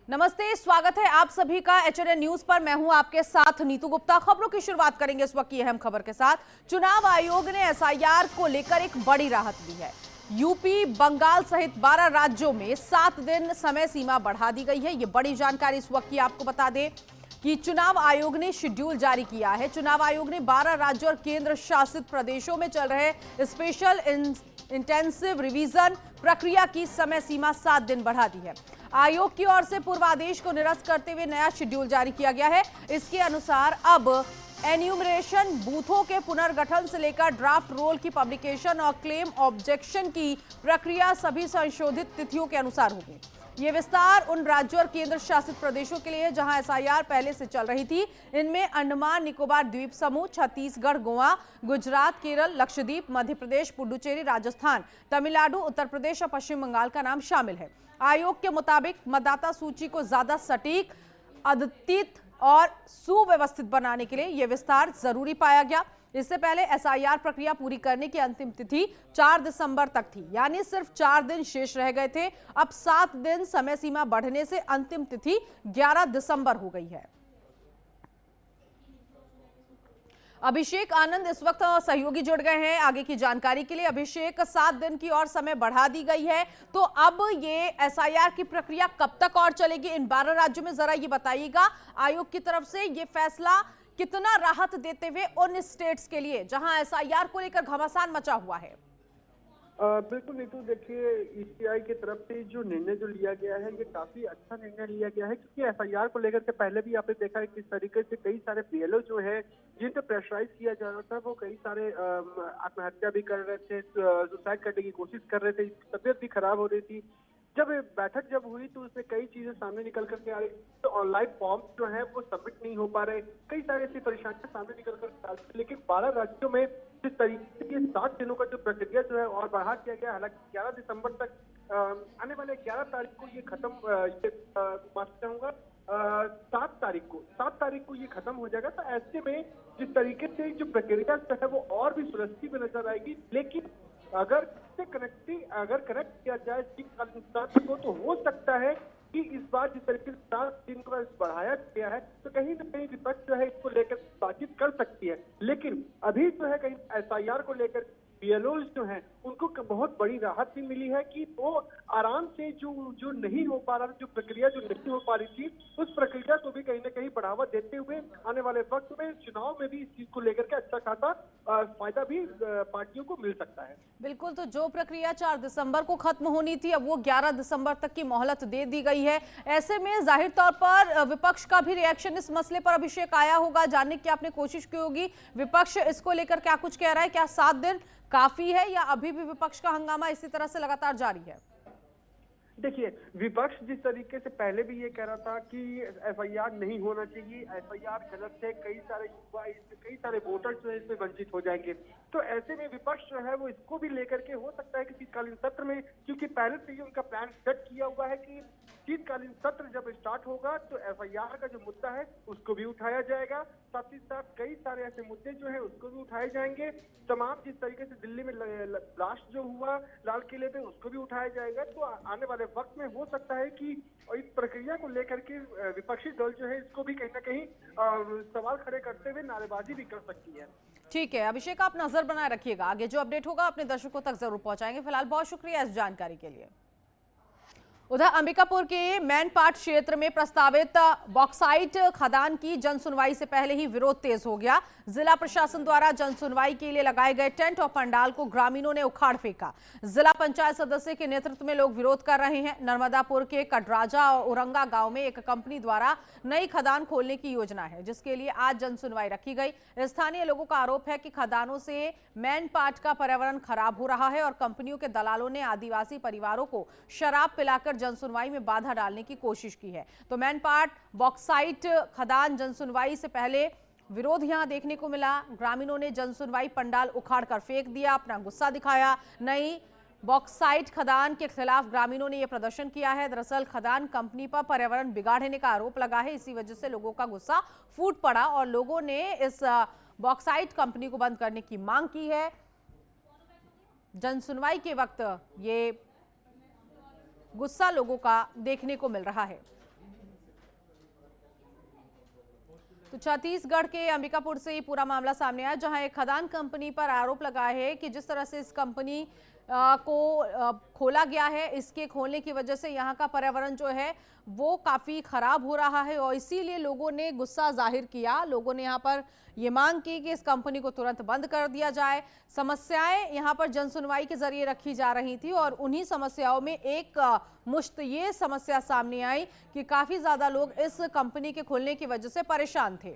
नमस्ते, स्वागत है आप सभी का एचएनएन न्यूज पर। मैं हूं आपके साथ नीतू गुप्ता। खबरों की शुरुआत करेंगे इस वक्त की अहम खबर के साथ। चुनाव आयोग ने एसआईआर को लेकर एक बड़ी राहत दी है। यूपी, बंगाल सहित 12 राज्यों में 7 दिन समय सीमा बढ़ा दी गई है। ये बड़ी जानकारी इस वक्त की आपको बता दें कि चुनाव आयोग ने शेड्यूल जारी किया है। चुनाव आयोग ने 12 राज्यों और केंद्र शासित प्रदेशों में चल रहे स्पेशल इंटेंसिव रिवीजन प्रक्रिया की समय सीमा 7 दिन बढ़ा दी है। आयोग की ओर से पूर्वादेश को निरस्त करते हुए नया शेड्यूल जारी किया गया है। इसके अनुसार अब एन्यूमरेशन बूथों के पुनर्गठन से लेकर ड्राफ्ट रोल की पब्लिकेशन और क्लेम ऑब्जेक्शन की प्रक्रिया सभी संशोधित तिथियों के अनुसार होगी। ये विस्तार उन राज्यों और केंद्र शासित प्रदेशों के लिए जहां एसआईआर पहले से चल रही थी। इनमें अंडमान निकोबार द्वीप समूह, छत्तीसगढ़, गोवा, गुजरात, केरल, लक्षद्वीप, मध्य प्रदेश, पुडुचेरी, राजस्थान, तमिलनाडु, उत्तर प्रदेश और पश्चिम बंगाल का नाम शामिल है। आयोग के मुताबिक मतदाता सूची को ज्यादा सटीक, अद्यतित और सुव्यवस्थित बनाने के लिए यह विस्तार जरूरी पाया गया। इससे पहले एसआईआर प्रक्रिया पूरी करने की अंतिम तिथि 4 दिसंबर तक थी, यानी सिर्फ 4 दिन शेष रह गए थे। अब 7 दिन समय सीमा बढ़ने से अंतिम तिथि 11 दिसंबर हो गई है। अभिषेक आनंद इस वक्त सहयोगी जुड़ गए हैं आगे की जानकारी के लिए। अभिषेक, 7 दिन की और समय बढ़ा दी गई है, तो अब ये एसआईआर की प्रक्रिया कब तक और चलेगी इन 12 राज्यों में, जरा ये बताइएगा। आयोग की तरफ से ये फैसला कितना राहत देते हुए उन स्टेट्स के लिए जहां एसआईआर को लेकर घमासान मचा हुआ है? बिल्कुल नीतू, देखिए ईसीआई की तरफ से जो निर्णय जो लिया गया है ये काफी अच्छा निर्णय लिया गया है, क्योंकि एफआईआर को लेकर के पहले भी आपने देखा है किस तरीके से कई सारे बीएलओ जो है जिन पर प्रेशराइज किया जा रहा था, वो कई सारे आत्महत्या भी कर रहे थे, सुसाइड करने की कोशिश कर रहे थे, तबीयत भी खराब हो रही थी। जब बैठक जब हुई तो उसमें कई चीजें सामने निकल करके आ रही, तो ऑनलाइन फॉर्म जो है वो सबमिट नहीं हो पा रहे, कई सारी ऐसी परेशानियां सामने निकल कर आ रही। लेकिन 12 राज्यों में जिस तरीके से 7 दिनों का जो प्रक्रिया जो है और बढ़ा दिया गया, हालांकि 11 दिसंबर तक आने वाले 11 तारीख को ये खत्म, माफ चाहूंगा 7 तारीख को ये खत्म हो जाएगा। तो ऐसे में जिस तरीके से जो प्रक्रिया जो है वो और भी सुरक्षित नजर आएगी। लेकिन अगर कनेक्ट किया जाए तो हो सकता है कि इस बार जिस तरीके से 7 दिन का बढ़ाया गया है, तो कहीं ना कहीं विपक्ष जो है इसको लेकर बातचीत कर सकती है। लेकिन अभी जो है कहीं एसआईआर को लेकर बीएलओ जो हैं उनको बहुत बड़ी राहत भी मिली है कि वो आराम से जो नहीं हो पा रहा, जो प्रक्रिया जो नहीं हो पा रही थी, उस प्रक्रिया को भी कहीं ना कहीं बढ़ावा देते हुए आने वाले वक्त में चुनाव में भी इस चीज को लेकर के अच्छा खासा फायदा भी पार्टियों को मिल सकता है। बिल्कुल, तो जो प्रक्रिया 4 दिसंबर को खत्म होनी थी, अब वो 11 दिसंबर तक की मोहलत दे दी गई है। ऐसे में जाहिर तौर पर विपक्ष का भी रिएक्शन इस मसले पर अभिषेक आया होगा, जानने की आपने कोशिश की होगी। विपक्ष इसको लेकर क्या कुछ कह रहा है? क्या 7 दिन काफी है या अभी भी विपक्ष का हंगामा इसी तरह से लगातार जारी है? देखिए, विपक्ष जिस तरीके से पहले भी ये कह रहा था कि एफआईआर नहीं होना चाहिए, एफआईआर गलत है, कई सारे युवा, कई सारे वोटर जो है इसमें वंचित हो जाएंगे, तो ऐसे में विपक्ष जो है वो इसको भी लेकर के हो सकता है कि शीतकालीन सत्र में, क्योंकि पहले से ही उनका प्लान सेट किया हुआ है कि शीतकालीन सत्र जब स्टार्ट होगा तो एफआईआर का जो मुद्दा है उसको भी उठाया जाएगा, साथ ही साथ कई सारे ऐसे मुद्दे जो है उसको भी उठाए जाएंगे। तमाम जिस तरीके से दिल्ली में ब्लास्ट जो हुआ लाल किले पे, उसको भी उठाया जाएगा। तो आने वाले वक्त में हो सकता है कि इस प्रक्रिया को लेकर के विपक्षी दल जो है इसको भी कहीं ना कहीं सवाल खड़े करते हुए नारेबाजी भी कर सकती है। ठीक है अभिषेक, आप नजर बनाए रखिएगा, आगे जो अपडेट होगा अपने दर्शकों तक जरूर पहुंचाएंगे। फिलहाल बहुत शुक्रिया इस जानकारी के लिए। उधर अंबिकापुर के मैनपाट क्षेत्र में प्रस्तावित बॉक्साइट खदान की जनसुनवाई से पहले ही विरोध तेज हो गया। जिला प्रशासन द्वारा जनसुनवाई के लिए लगाए गए टेंट और पंडाल को ग्रामीणों ने उखाड़ फेंका। जिला पंचायत सदस्य के नेतृत्व में लोग विरोध कर रहे हैं। नर्मदापुर के कटराजा और उरंगा गांव में एक कंपनी द्वारा नई खदान खोलने की योजना है, जिसके लिए आज जनसुनवाई रखी गई। स्थानीय लोगों का आरोप है कि खदानों से मैनपाट का पर्यावरण खराब हो रहा है और कंपनियों के दलालों ने आदिवासी परिवारों को शराब पिलाकर जनसुनवाई में बाधा डालने की कोशिश की है। तो मैनपाट बॉक्साइट खदान जनसुनवाई से पहले विरोध यहां देखने को मिला। ग्रामीणों ने जनसुनवाई पंडाल उखाड़कर फेंक दिया, अपना गुस्सा दिखाया। नई बॉक्साइट खदान के खिलाफ ग्रामीणों ने यह प्रदर्शन किया है। दरअसल खदान कंपनी पर पर्यावरण बिगाड़ने का आरोप लगा है, इसी वजह से लोगों का गुस्सा फूट पड़ा और लोगों ने इस बॉक्साइट कंपनी को बंद करने की मांग की है। जनसुनवाई के वक्त ये गुस्सा लोगों का देखने को मिल रहा है। तो छत्तीसगढ़ के अंबिकापुर से ये पूरा मामला सामने आया, जहां एक खदान कंपनी पर आरोप लगा है कि जिस तरह से इस कंपनी को खोला गया है, इसके खोलने की वजह से यहाँ का पर्यावरण जो है वो काफ़ी खराब हो रहा है और इसीलिए लोगों ने गुस्सा जाहिर किया। लोगों ने यहाँ पर ये मांग की कि इस कंपनी को तुरंत बंद कर दिया जाए। समस्याएं यहाँ पर जनसुनवाई के जरिए रखी जा रही थी और उन्हीं समस्याओं में एक मुश्त ये समस्या सामने आई कि काफ़ी ज़्यादा लोग इस कंपनी के खुलने की वजह से परेशान थे।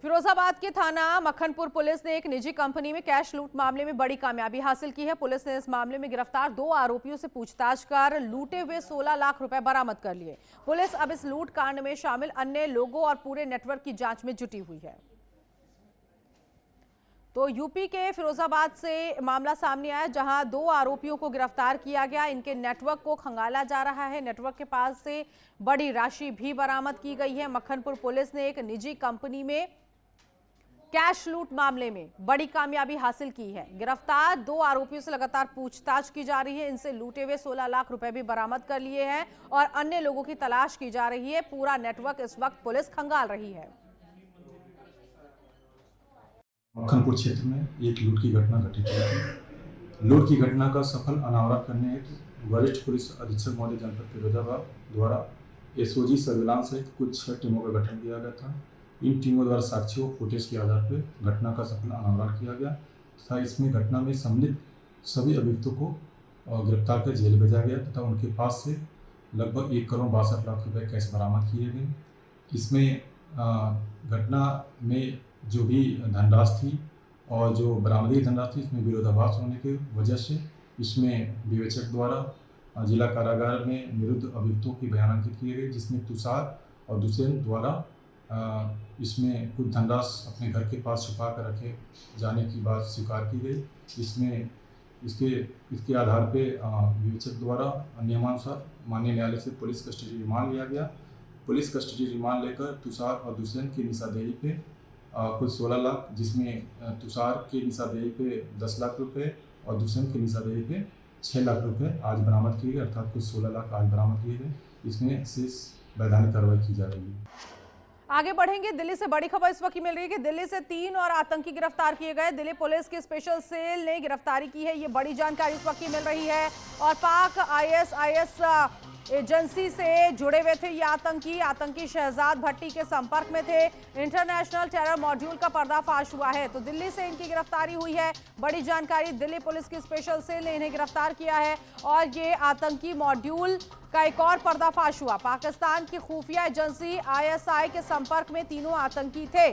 फिरोजाबाद के थाना मक्खनपुर पुलिस ने एक निजी कंपनी में कैश लूट मामले में बड़ी कामयाबी हासिल की है। पुलिस ने इस मामले में गिरफ्तार 2 आरोपियों से पूछताछ कर लूटे हुए 16 लाख रुपए बरामद कर लिए। पुलिस अब इस लूट कांड में शामिल अन्य लोगों और पूरे नेटवर्क की जांच में जुटी हुई है। तो यूपी के फिरोजाबाद से मामला सामने आया, जहां 2 आरोपियों को गिरफ्तार किया गया। इनके नेटवर्क को खंगाला जा रहा है। नेटवर्क के पास से बड़ी राशि भी बरामद की गई है। मक्खनपुर पुलिस ने एक निजी कंपनी में कैश लूट मामले में बड़ी कामयाबी हासिल की है। गिरफ्तार 2 आरोपियों से लगातार पूछताछ की जा रही है। इनसे लूटे हुए 16 लाख रुपए भी बरामद कर लिए हैं और अन्य लोगों की तलाश की जा रही है। पूरा नेटवर्क इस वक्त पुलिस खंगाल रही है। मक्खनपुर क्षेत्र में एक लूट की घटना घटित हुई थी। लूट की घटना का सफल अनावरण करने हेतु वरिष्ठ पुलिस अधीक्षक महोदय जनपद फिरोजाबाद द्वारा एसओजी सर्विलांस सहित कुछ 6 टीमों का गठन किया गया था। इन टीमों द्वारा साक्ष्यों फुटेज के आधार पर घटना का सफल अनावरण किया गया तथा इसमें घटना में सम्मिलित सभी अभियुक्तों को गिरफ्तार कर जेल भेजा गया तथा उनके पास से लगभग 1 करोड़ 62 लाख रुपए कैश बरामद किए गए। इसमें घटना में जो भी धनराशि थी और जो बरामदी धनराशि थी, इसमें विरोधाभास होने की वजह से इसमें विवेचक द्वारा जिला कारागार में निरुद्ध अभियुक्तों की बयान अंकित किए गए, जिसमें तुषार और दुष्यंत द्वारा इसमें कुछ धनराशि अपने घर के पास छुपा कर रखे जाने की बात स्वीकार की गई। इसमें इसके आधार पे विवेचक द्वारा नियमानुसार माननीय न्यायालय से पुलिस कस्टडी रिमांड लिया गया। पुलिस कस्टडी रिमांड लेकर तुषार और दुष्यंत की निशानदेही पे कुल 16 लाख, जिसमें तुषार की निशानदेही पे 10 लाख रुपए और दुष्यंत की निशानदेही पे 6 लाख रुपए आज बरामद किए गए, अर्थात कुल 16 लाख आज बरामद किए गए। इसमें शेष वैधानिक कार्रवाई की जा रही है। आगे बढ़ेंगे। दिल्ली से बड़ी खबर इस वक्त मिल रही है कि दिल्ली से 3 और आतंकी गिरफ्तार किए गए। दिल्ली पुलिस की स्पेशल सेल ने गिरफ्तारी की है, ये बड़ी जानकारी इस वक्त मिल रही है। और पाक आईएसआईएस एजेंसी से जुड़े हुए थे ये आतंकी शहजाद भट्टी के संपर्क में थे। इंटरनेशनल टेरर मॉड्यूल का पर्दाफाश हुआ है, तो दिल्ली से इनकी गिरफ्तारी हुई है। बड़ी जानकारी, दिल्ली पुलिस की स्पेशल सेल ने इन्हें गिरफ्तार किया है और ये आतंकी मॉड्यूल का एक और पर्दाफाश हुआ। पाकिस्तान की खुफिया एजेंसी आईएसआई के संपर्क में तीनों आतंकी थे।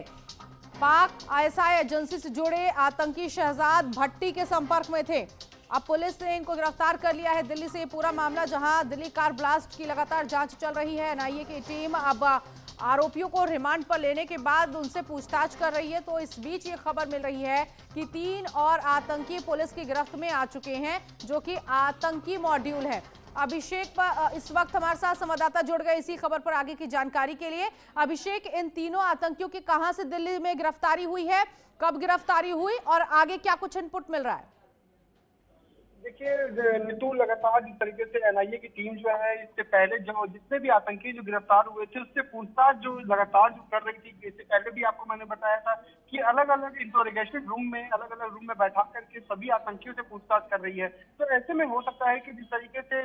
पाक आईएसआई एजेंसी से जुड़े आतंकी शहजाद भट्टी के संपर्क में थे। अब पुलिस ने इनको गिरफ्तार कर लिया है। दिल्ली से ये पूरा मामला, जहां दिल्ली कार ब्लास्ट की लगातार जांच चल रही है। एनआईए की टीम अब आरोपियों को रिमांड पर लेने के बाद उनसे पूछताछ कर रही है। तो इस बीच ये खबर मिल रही है कि 3 और आतंकी पुलिस की गिरफ्त में आ चुके हैं, जो कि आतंकी मॉड्यूल है। अभिषेक पर इस वक्त हमारे साथ संवाददाता जुड़ गए इसी खबर पर आगे की जानकारी के लिए। अभिषेक, इन तीनों आतंकियों की कहां से दिल्ली में गिरफ्तारी हुई है, कब गिरफ्तारी हुई और आगे क्या कुछ इनपुट मिल रहा है? देखिए नीतू, लगातार जिस तरीके से एनआईए की टीम जो है, इससे पहले जो जितने भी आतंकी जो गिरफ्तार हुए थे उससे पूछताछ जो लगातार जो कर रही थी। इससे पहले भी आपको मैंने बताया था कि अलग अलग इंटरोगेशन रूम में बैठा करके सभी आतंकियों से पूछताछ कर रही है। तो ऐसे में हो सकता है कि जिस तरीके से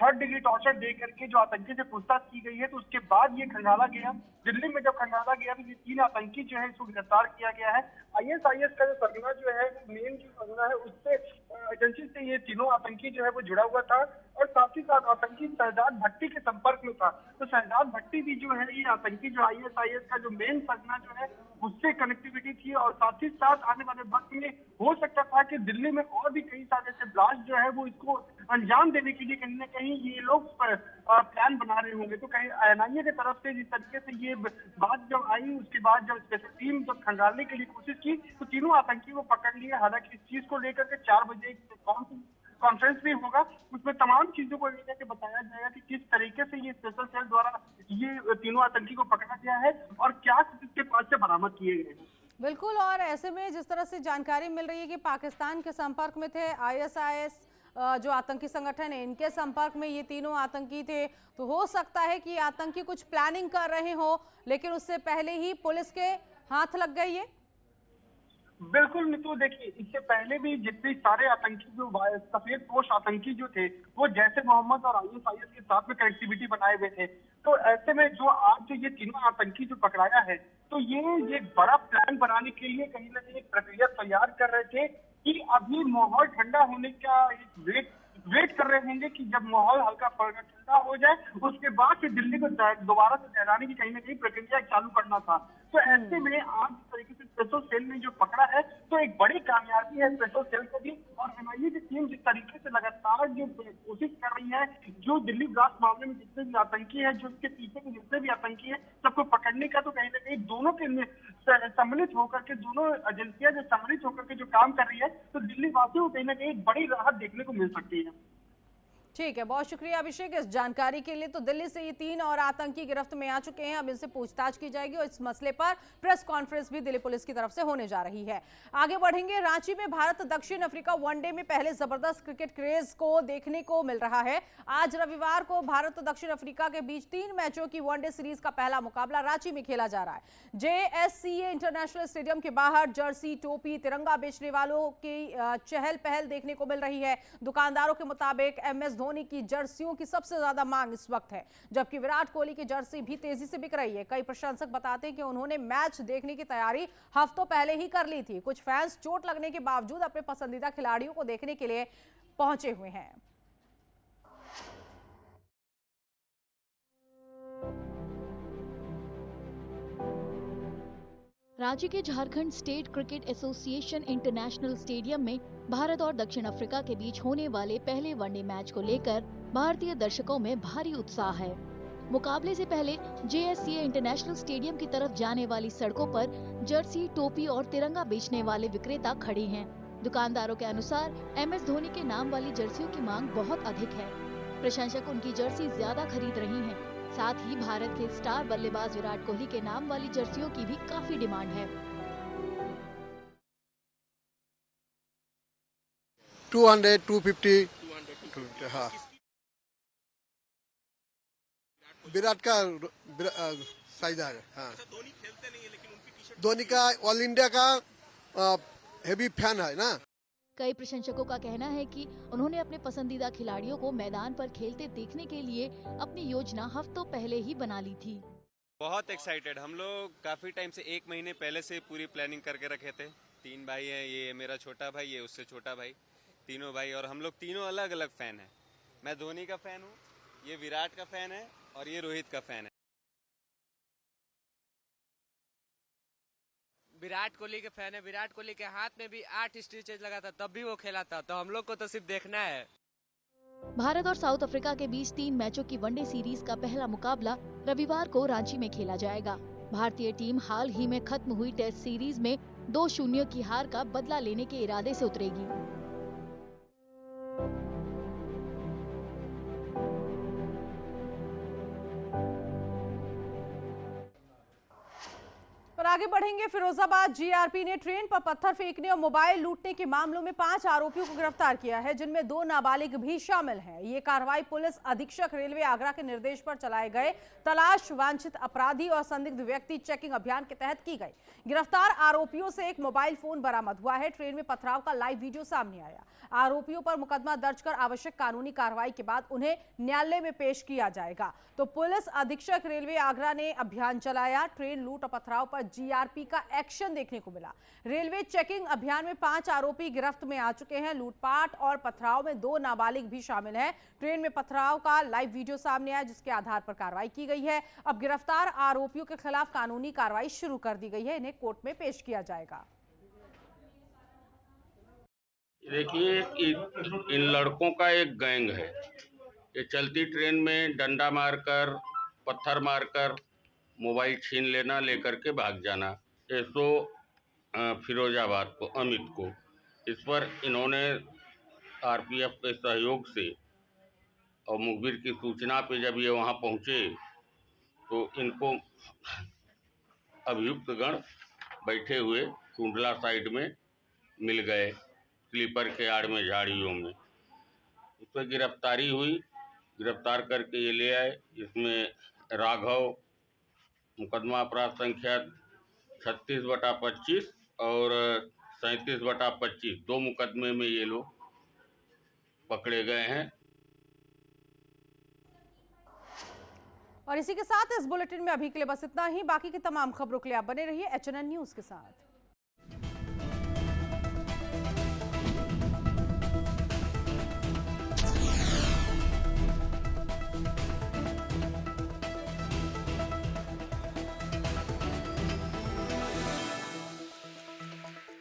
3rd डिग्री टॉर्चर दे करके जो आतंकी से पूछताछ की गई है, तो उसके बाद ये खंगाला गया। दिल्ली में जब खंगाला गया तो ये 3 आतंकी जो है इसको गिरफ्तार किया गया है। आईएसआईएस का जो सरगना जो है, मेन जो सरगना है, उससे एजेंसी से ये तीनों आतंकी जो है वो जुड़ा हुआ था और साथ ही साथ आतंकी शहजाद भट्टी के संपर्क में था। तो शहजाद भट्टी भी जो है, ये आतंकी जो आईएसआईएस का जो मेन सरगना जो है उससे कनेक्टिविटी थी और साथ ही साथ आने वाले वक्त में हो सकता था कि दिल्ली में और भी कई सारे ऐसे ब्लास्ट जो है वो इसको अंजाम देने के लिए कहीं ना कहीं ये लोग प्लान बना रहे होंगे। तो कहीं एनआईए की तरफ से जिस तरीके से ये बात जब आई, उसके बाद जब स्पेशल टीम जब खंगालने के लिए कोशिश की तो तीनों आतंकियों को पकड़ लिए। हालांकि इस चीज को लेकर के 4 बजे कॉन्फ्रेंस भी होगा, उसमें तमाम चीजों को लेकर के बताया जाएगा कि किस तरीके से ये स्पेशल सेल द्वारा ये तीनों आतंकी को पकड़ा गया है और क्या इसके पास से बरामद किए गए हैं। बिल्कुल, और ऐसे में जिस तरह से जानकारी मिल रही है कि पाकिस्तान के संपर्क में थे आईएसआईएस जो आतंकी संगठन है इनके संपर्क में ये तीनों आतंकी थे, तो हो सकता है कि आतंकी कुछ प्लानिंग कर रहे हो, लेकिन उससे पहले ही पुलिस के हाथ लग गई है। बिल्कुल नीतू, देखिए इससे पहले भी जितने सारे आतंकी जो सफेद पोश आतंकी जो थे वो जैसे मोहम्मद और आईएसआईएस के साथ में कनेक्टिविटी बनाए हुए थे। तो ऐसे में जो आज जो ये तीनों आतंकी जो पकड़ाया है, तो ये बड़ा प्लान बनाने के लिए कहीं ना कहीं एक प्रक्रिया तैयार कर रहे थे कि अभी माहौल ठंडा होने का एक वेट कर रहे होंगे कि जब माहौल हल्का ठंडा हो जाए उसके बाद फिर दिल्ली को दोबारा से लहराने की कहीं ना कहीं प्रक्रिया चालू करना था। तो ऐसे में आज इस तरीके से स्पेशल सेल ने जो पकड़ा है तो एक बड़ी कामयाबी है स्पेशल सेल को भी। और एनआईए की टीम जिस तरीके से लगातार जो कोशिश कर रही है, जो दिल्ली ब्लास्ट मामले में जितने भी आतंकी है, जो उसके पीछे के जितने भी आतंकी है, सबको पकड़ने का तो कहीं ना कहीं दोनों के सम्मिलित होकर के, दोनों एजेंसियां जो सम्मिलित होकर के जो काम कर रही है, तो दिल्ली वासियों को कहीं ना कहीं बड़ी राहत देखने को मिल सकती है। ठीक है, बहुत शुक्रिया अभिषेक इस जानकारी के लिए। तो दिल्ली से ये 3 और आतंकी गिरफ्त में आ चुके हैं, अब इनसे पूछताछ की जाएगी और इस मसले पर प्रेस कॉन्फ्रेंस भी दिल्ली पुलिस की तरफ से होने जा रही है। आगे बढ़ेंगे, रांची में भारत दक्षिण अफ्रीका वनडे में पहले जबरदस्त क्रिकेट क्रेज को देखने को मिल रहा है। आज रविवार को भारत और दक्षिण अफ्रीका के बीच 3 मैचों की वनडे सीरीज का पहला मुकाबला रांची में खेला जा रहा है। JSCA इंटरनेशनल स्टेडियम के बाहर जर्सी, टोपी, तिरंगा बेचने वालों की चहल पहल देखने को मिल रही है। दुकानदारों के मुताबिक MS धोनी की जर्सियों की सबसे ज्यादा मांग इस वक्त है, जबकि विराट कोहली की जर्सी भी तेजी से बिक रही है। कई प्रशंसक बताते हैं कि उन्होंने मैच देखने की तैयारी हफ्तों पहले ही कर ली थी। कुछ फैंस चोट लगने के बावजूद अपने पसंदीदा खिलाड़ियों को देखने के लिए पहुंचे हुए हैं। रांची के Jharkhand state cricket association international stadium में भारत और दक्षिण अफ्रीका के बीच होने वाले पहले वनडे मैच को लेकर भारतीय दर्शकों में भारी उत्साह है। मुकाबले से पहले JSCA इंटरनेशनल स्टेडियम की तरफ जाने वाली सड़कों पर जर्सी, टोपी और तिरंगा बेचने वाले विक्रेता खड़े हैं। दुकानदारों के अनुसार MS धोनी के नाम वाली जर्सियों की मांग बहुत अधिक है। प्रशंसक उनकी जर्सी ज्यादा खरीद रही हैं। साथ ही भारत के स्टार बल्लेबाज विराट कोहली के नाम वाली जर्सियों की भी काफी डिमांड है। 200, 250, 250, हाँ। विराट का साइज है, हाँ। धोनी खेलते नहीं है, लेकिन उनकी टी-शर्ट धोनी का ऑल इंडिया का हेवी फैन है ना। कई प्रशंसकों का कहना है कि उन्होंने अपने पसंदीदा खिलाड़ियों को मैदान पर खेलते देखने के लिए अपनी योजना हफ्तों पहले ही बना ली थी। बहुत एक्साइटेड, हम लोग काफी टाइम से 1 महीने पहले से पूरी प्लानिंग करके रखे थे। 3 भाई हैं, ये मेरा छोटा भाई, ये उससे छोटा भाई, तीनों भाई, और हम लोग तीनों अलग अलग फैन हैं। मैं धोनी का फैन हूँ, ये विराट का फैन है और ये रोहित का फैन है। विराट कोहली के फैन है। विराट कोहली के हाथ में भी 8 स्टिचेज लगा था, तब भी वो खेला था, तो हम लोग को तो सिर्फ देखना है। भारत और साउथ अफ्रीका के बीच 3 मैचों की वनडे सीरीज का पहला मुकाबला रविवार को रांची में खेला जाएगा। भारतीय टीम हाल ही में खत्म हुई टेस्ट सीरीज में 2-0 की हार का बदला लेने के इरादे से उतरेगी। पर आगे बढ़ेंगे, फिरोजाबाद GRP ने ट्रेन पर पत्थर फेंकने और मोबाइल लूटने के मामलों में 5 आरोपियों को गिरफ्तार किया है, जिनमें 2 नाबालिग भी शामिल हैं। ये कार्रवाई पुलिस अधीक्षक रेलवे आगरा के निर्देश पर चलाए गए तलाश वांछित अपराधी और संदिग्ध व्यक्ति चेकिंग अभियान के तहत की गई। गिरफ्तार आरोपियों से एक मोबाइल फोन बरामद हुआ है। ट्रेन में पथराव का लाइव वीडियो सामने आया। आरोपियों पर मुकदमा दर्ज कर आवश्यक कानूनी कार्रवाई के बाद उन्हें न्यायालय में पेश किया जाएगा। तो पुलिस अधीक्षक रेलवे आगरा ने अभियान चलाया। ट्रेन लूट और पथराव पर GRP का एक्शन देखने को मिला। रेलवे चेकिंग अभियान में 5 आरोपी गिरफ्त में आ चुके हैं। लूटपाट और पथराव में 2 नाबालिग भी शामिल हैं। ट्रेन में पथराव का लाइव वीडियो सामने आया, जिसके आधार पर कार्रवाई की गई है। अब गिरफ्तार आरोपियों के खिलाफ कानूनी कार्रवाई शुरू कर दी गई है। इन्हें कोर्ट में पेश किया जाएगा। देखिए, इन लड़कों का एक गैंग है। ये चलती ट्रेन में डंडा मारकर, पत्थर मारकर मोबाइल छीन लेना, लेकर के भाग जाना। एसो फिरोजाबाद को, अमित को, इस पर इन्होंने RPF के सहयोग से और मुखबिर की सूचना पे जब ये वहाँ पहुँचे तो इनको अभियुक्त गण बैठे हुए कुंडला साइड में मिल गए, स्लीपर के आड़ में झाड़ियों में। पर गिरफ्तारी हुई, गिरफ्तार करके ये ले आए। इसमें राघव मुकदमा अपराध संख्या 36/25 और 37/25 दो मुकदमे में ये लोग पकड़े गए हैं। और इसी के साथ इस बुलेटिन में अभी के लिए बस इतना ही। बाकी की तमाम खबरों के लिए आप बने रहिए HNN न्यूज के साथ।